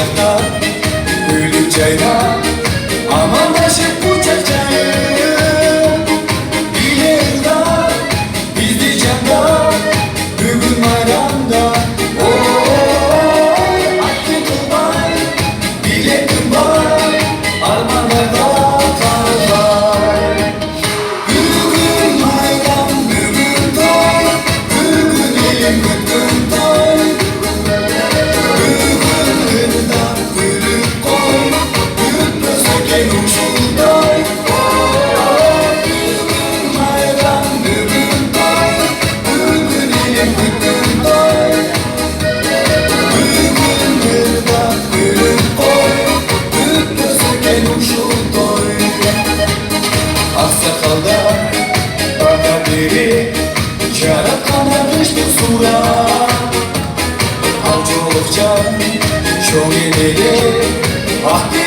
yakta Gülü çayda amanlaşıp kucaklayıp Bile ırda bizdi canda Bugün maydanda Hakkı kılmay bile kılmay Armanlarda kalmay Bugün maydan bugün toy Bugün elim bugün toy Aksakalda bana biri Çarak kanamıştı sura Al çolukça Şoğun edeli Ah